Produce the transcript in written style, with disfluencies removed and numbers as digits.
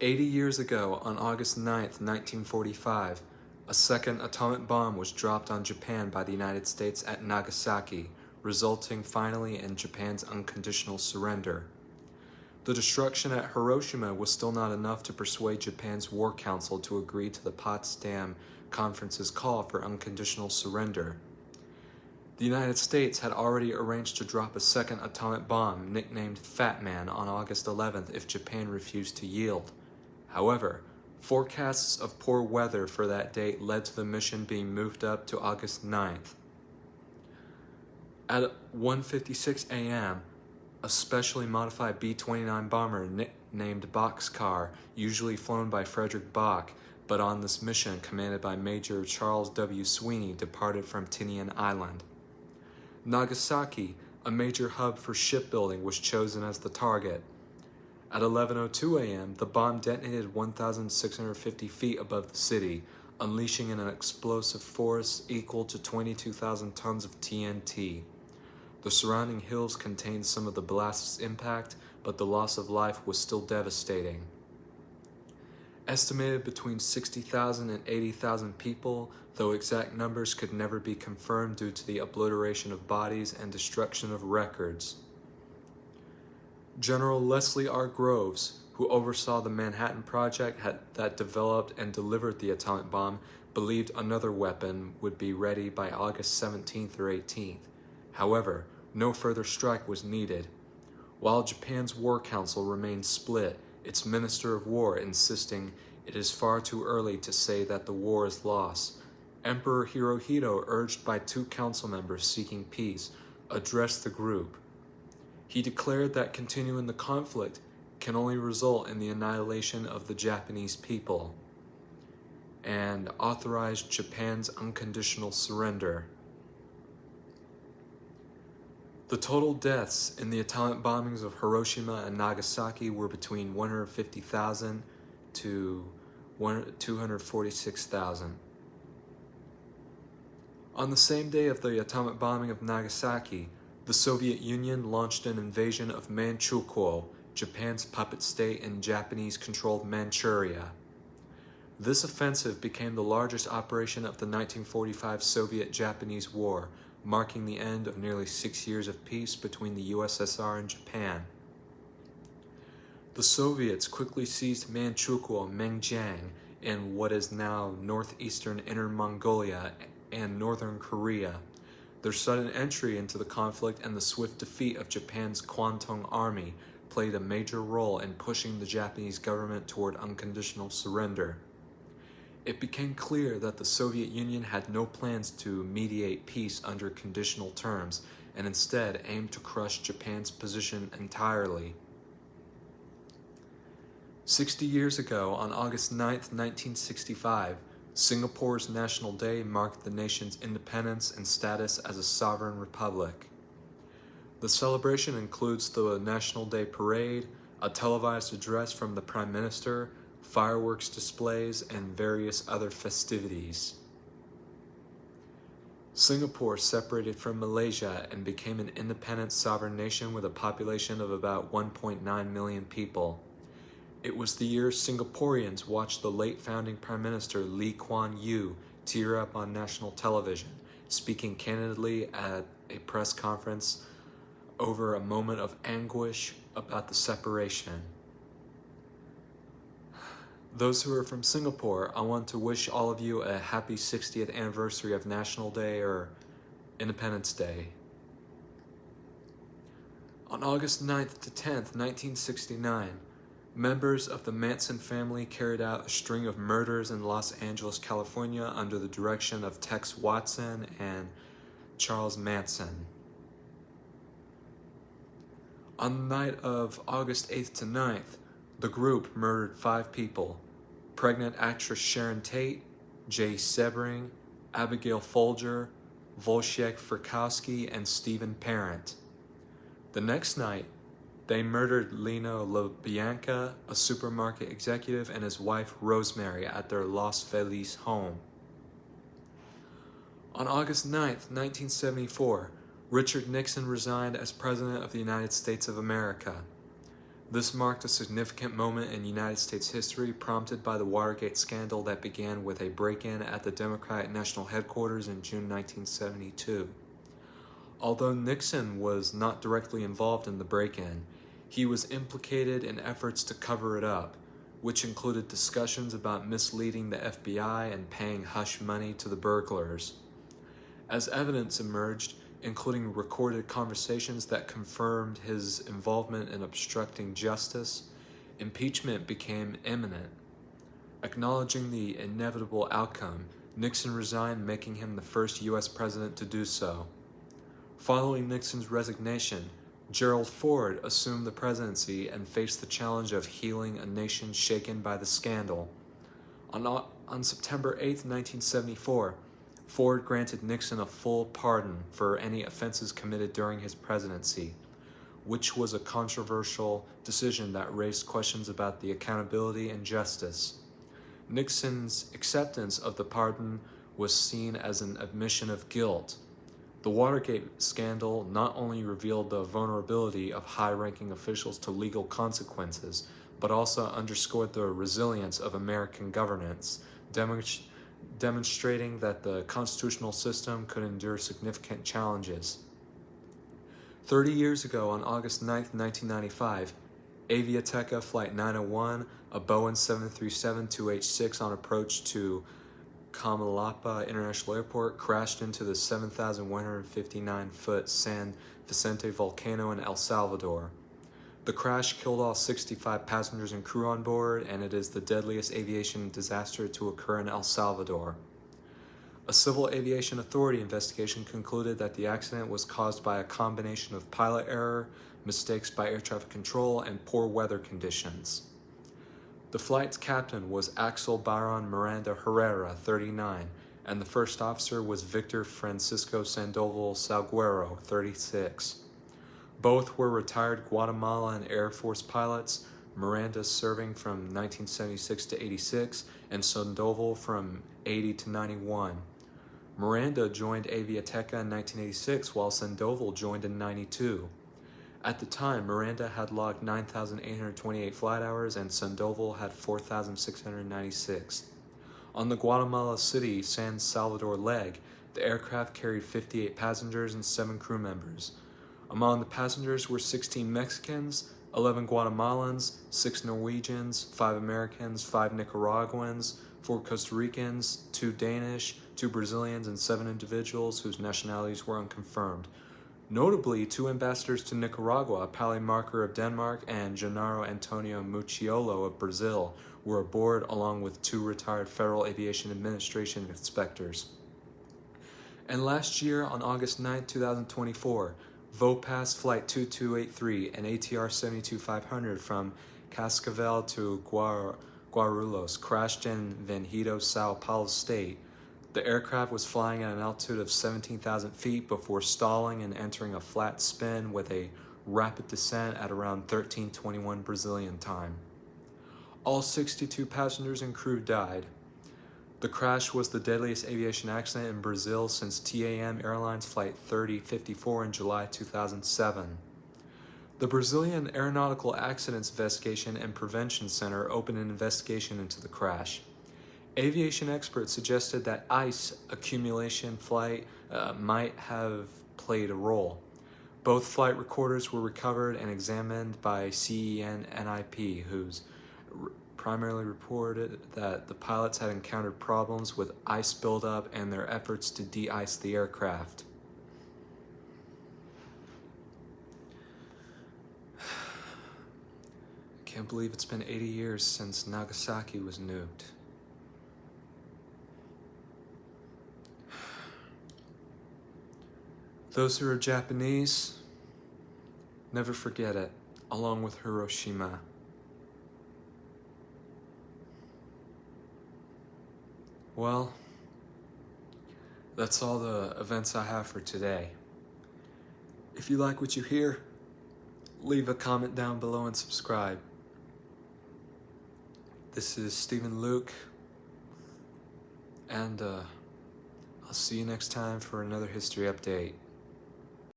80 years ago, on August 9th, 1945, a second atomic bomb was dropped on Japan by the United States at Nagasaki, resulting finally in Japan's unconditional surrender. The destruction at Hiroshima was still not enough to persuade Japan's War Council to agree to the Potsdam Conference's call for unconditional surrender. The United States had already arranged to drop a second atomic bomb, nicknamed Fat Man, on August 11th if Japan refused to yield. However, forecasts of poor weather for that date led to the mission being moved up to August 9th. At 1:56 a.m., a specially modified B-29 bomber named Boxcar, usually flown by Frederick Bach, but on this mission commanded by Major Charles W. Sweeney, departed from Tinian Island. Nagasaki, a major hub for shipbuilding, was chosen as the target. At 11:02 a.m., the bomb detonated 1,650 feet above the city, unleashing an explosive force equal to 22,000 tons of TNT. The surrounding hills contained some of the blast's impact, but the loss of life was still devastating. Estimated between 60,000 and 80,000 people, though exact numbers could never be confirmed due to the obliteration of bodies and destruction of records. General Leslie R. Groves, who oversaw the Manhattan Project that developed and delivered the atomic bomb, believed another weapon would be ready by August 17th or 18th. However, no further strike was needed. While Japan's War Council remained split, its Minister of War insisting it is far too early to say that the war is lost, Emperor Hirohito, urged by two council members seeking peace, addressed the group. He declared that continuing the conflict can only result in the annihilation of the Japanese people, and authorized Japan's unconditional surrender. The total deaths in the atomic bombings of Hiroshima and Nagasaki were between 150,000 to 246,000. On the same day of the atomic bombing of Nagasaki, the Soviet Union launched an invasion of Manchuria, Japan's puppet state in Japanese-controlled Manchuria. This offensive became the largest operation of the 1945 Soviet-Japanese War, marking the end of nearly 6 years of peace between the USSR and Japan. The Soviets quickly seized Manchukuo, Menjiang, in what is now northeastern Inner Mongolia and northern Korea. Their sudden entry into the conflict and the swift defeat of Japan's Kwantung Army played a major role in pushing the Japanese government toward unconditional surrender. It became clear that the Soviet Union had no plans to mediate peace under conditional terms, and instead aimed to crush Japan's position entirely. 60 years ago, on August 9, 1965, Singapore's National Day marked the nation's independence and status as a sovereign republic. The celebration includes the National Day Parade, a televised address from the Prime Minister, fireworks displays, and various other festivities. Singapore separated from Malaysia and became an independent sovereign nation with a population of about 1.9 million people. It was the year Singaporeans watched the late founding Prime Minister Lee Kuan Yew tear up on national television, speaking candidly at a press conference over a moment of anguish about the separation. Those who are from Singapore, I want to wish all of you a happy 60th anniversary of National Day or Independence Day. On August 9th to 10th, 1969, members of the Manson family carried out a string of murders in Los Angeles, California under the direction of Tex Watson and Charles Manson. On the night of August 8th to 9th, the group murdered 5 people: pregnant actress Sharon Tate, Jay Sebring, Abigail Folger, Wojciech Frykowski, and Stephen Parent. The next night, they murdered Lino LaBianca, a supermarket executive, and his wife Rosemary at their Los Feliz home. On August 9th, 1974, Richard Nixon resigned as President of the United States of America. This marked a significant moment in United States history, prompted by the Watergate scandal that began with a break-in at the Democratic National Headquarters in June 1972. Although Nixon was not directly involved in the break-in, he was implicated in efforts to cover it up, which included discussions about misleading the FBI and paying hush money to the burglars. As evidence emerged, including recorded conversations that confirmed his involvement in obstructing justice, impeachment became imminent. Acknowledging the inevitable outcome, Nixon resigned, making him the first U.S. president to do so. Following Nixon's resignation, Gerald Ford assumed the presidency and faced the challenge of healing a nation shaken by the scandal. On September 8, 1974, Ford granted Nixon a full pardon for any offenses committed during his presidency, which was a controversial decision that raised questions about the accountability and justice. Nixon's acceptance of the pardon was seen as an admission of guilt. The Watergate scandal not only revealed the vulnerability of high-ranking officials to legal consequences, but also underscored the resilience of American governance, demonstrating that the constitutional system could endure significant challenges. 30 years ago, on August 9, 1995, Aviateca Flight 901, a Boeing 737-286 on approach to Comalapa International Airport, crashed into the 7,159-foot San Vicente volcano in El Salvador. The crash killed all 65 passengers and crew on board, and it is the deadliest aviation disaster to occur in El Salvador. A civil aviation authority investigation concluded that the accident was caused by a combination of pilot error, mistakes by air traffic control, and poor weather conditions. The flight's captain was Axel Byron Miranda Herrera, 39, and the first officer was Victor Francisco Sandoval Salguero, 36. Both were retired Guatemalan Air Force pilots, Miranda serving from 1976 to 86, and Sandoval from 80 to 91. Miranda joined Aviateca in 1986, while Sandoval joined in 92. At the time, Miranda had logged 9,828 flight hours and Sandoval had 4,696. On the Guatemala City San Salvador leg, the aircraft carried 58 passengers and 7 crew members. Among the passengers were 16 Mexicans, 11 Guatemalans, 6 Norwegians, 5 Americans, 5 Nicaraguans, 4 Costa Ricans, 2 Danish, 2 Brazilians, and 7 individuals whose nationalities were unconfirmed. Notably, 2 ambassadors to Nicaragua, Pali Marker of Denmark and Gennaro Antonio Mucciolo of Brazil, were aboard along with 2 retired Federal Aviation Administration inspectors. And last year, on August 9, 2024, Vopas Flight 2283 and ATR 72500 from Cascavel to Guarulhos crashed in Venjido, Sao Paulo State. The aircraft was flying at an altitude of 17,000 feet before stalling and entering a flat spin with a rapid descent at around 13:21 Brazilian time. All 62 passengers and crew died. The crash was the deadliest aviation accident in Brazil since TAM Airlines Flight 3054 in July 2007. The Brazilian Aeronautical Accidents Investigation and Prevention Center opened an investigation into the crash. Aviation experts suggested that ice accumulation flight might have played a role. Both flight recorders were recovered and examined by CEN-NIP, who's primarily reported that the pilots had encountered problems with ice buildup and their efforts to de-ice the aircraft. Can't believe it's been 80 years since Nagasaki was nuked. Those who are Japanese, never forget it, along with Hiroshima. Well, that's all the events I have for today. If you like what you hear, leave a comment down below and subscribe. This is Stephen Luke, and I'll see you next time for another history update.